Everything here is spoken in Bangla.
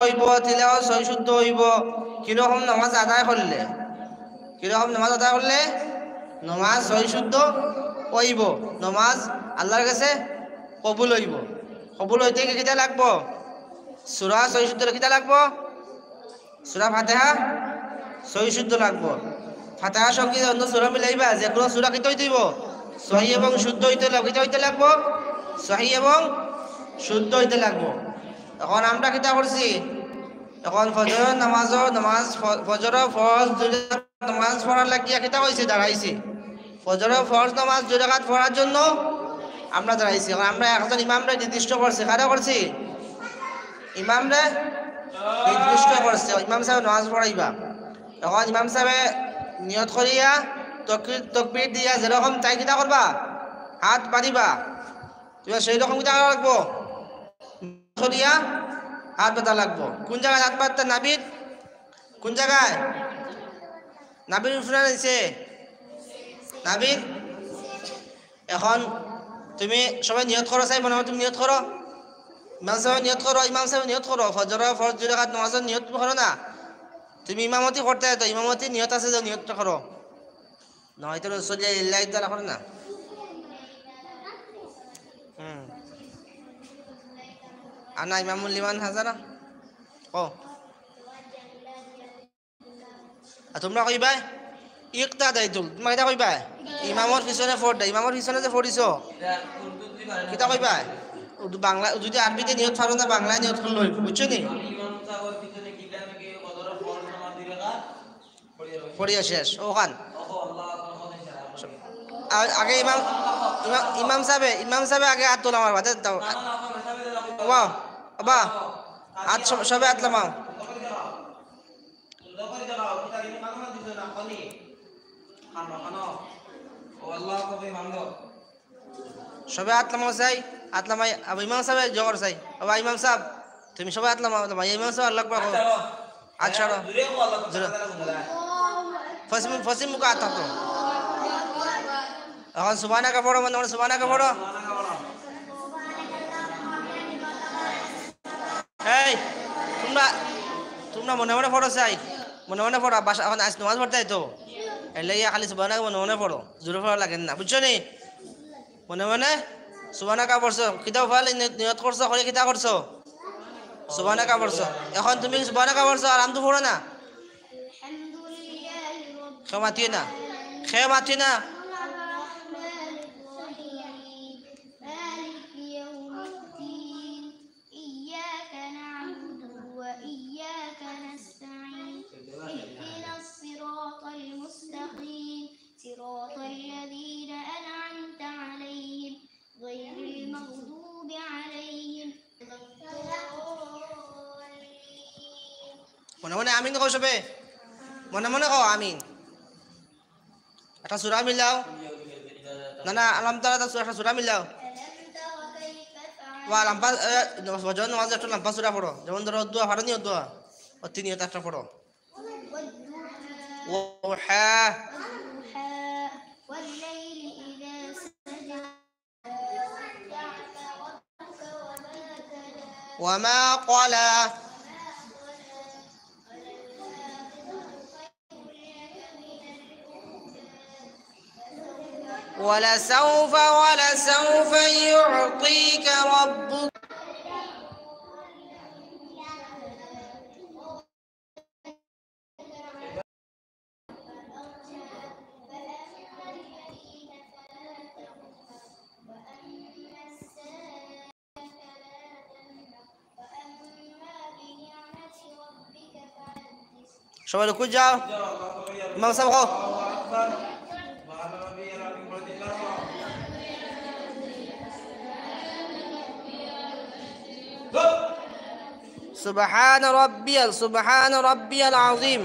হইব তিলাওয়াত সহি শুদ্ধ হইব কিরকম নামাজ আদায় করলে নামাজ সহি শুদ্ধ হইব নামাজ আল্লাহর কাছে কবুল হইব কবুল হইতে কিটা লাগবো সূরা সহি শুদ্ধ কিটা লাগবো সূরা ফাতিহা সহি শুদ্ধ লাগবো ফাতিহার সঙ্গে অন্য সূরা মিলাইবা যে কোনো সূরা কিটা হইতে হইব সহি এবং শুদ্ধ হইতে লাগবো সহি এবং শুদ্ধ হইতে লাগবো এখন আমরা কিটা করছি এখন ফজরের নামাজ ফজরের ফরজ নামাজ পড়ার লাগিয়া কিতা কইছে দাঁড়াইছি ফজরের ফরজ নামাজ 2 রাকাত পড়ার জন্য আমরা দাঁড়াইছি এখন আমরা একজন ইমামরে নির্দিষ্ট করছি কারা করছি ইমামরে নির্দিষ্ট করছে ইমাম সাহেব নামাজ পড়াইবা এখন ইমাম সাহেব নিয়ত করিয়া তাকবীর দিয়া যেরকম তাই কিতা করবা হাত বাড়িবা তুমি সেই রকম কিতা লাগবো করিয়া হাত বাঁধা লাগবো কোন জায়গায় হাত বাঁধতে নাবির কোন জায়গায় নাবির উঠে নিছে নাবির এখন তুমি সবাই নিয়ত করো চাই মনে তুমি নিয়ত করো ইমাম সাহেব নিয়ত করো ফজরের ফরজ 2 রাকাত নামাজের নিয়ত তুমি করো না তুমি ইমামতি করতে তো ইমামতি নিয়ত আছে যে নিয়তটা করো নয়তো রাসূলুল্লাহ ইল্লাহি তাআলা করো না আনা ইমামুল লিমান হাজারা ও তোমরা কইবা ইকতা দাইতুল তোমরা এটা কইবা ইমামর পিছনে ফোড় ইমামর পিছনে যে ফোড়িছো কিতা কইবা বাংলা যদি আরবিতে নিয়ত পারো না বাংলায় নিয়ত করলে হইব বুঝছো নি পড়িয়া শেষ ওখান আগে ইমাম সাহেব আগে হাত তোলা আমার বাদে দাও বাবা হাত সবে হাত লামাও সবে হাত লামাও চাই হাত লামাই ইমাম সাহেব জগর চাই বাবা ইমাম সাহেব তুমি সবাই হাত লামাও ইমাম সাহেব আল্লাহ আকবার হাত ছাড়ো ফসিম মুখে হাত থাকতো এখন সুবহানাকা পড়ো মানে সুবহানাকা পড়ো এই তোমরা মনে মনে পড়ো চাই মনে মনে পড়ো বাসা এখন আজ নামাজ পড়তে তো এলে খালি সুবহানাকা মনে মনে পড়ো জোরে পড়া লাগে না বুঝছো নি মনে মনে সুবহানাকা পড়ছো কিতাব ফালে নিয়ত করছো করে কিতা করছো সুবহানাকা পড়ছো এখন তুমি সুবহানাকা পড়ছো আর আমতো পড়ো না খেমাতি না صراط الذين أنعمت عليهم غير المغضوب عليهم মনে মনে আমিন কও সবে মনে মনে কও আমিন একটা সূরা মিলাও না আলাম তাআলা একটা সূরা মিলাও ওয়া লাম্পা বজন নামাজ একটা লাম্পা সূরা পড়ো যেমন ধরো দোয়া ফাড়নি দোয়া ও তিনিও একটা পড়ো ওহা وما قلى ولسوف يعطيك ربك সবাই রুকু যাও ইমাম সাহেব কও سبحان ربي العظيم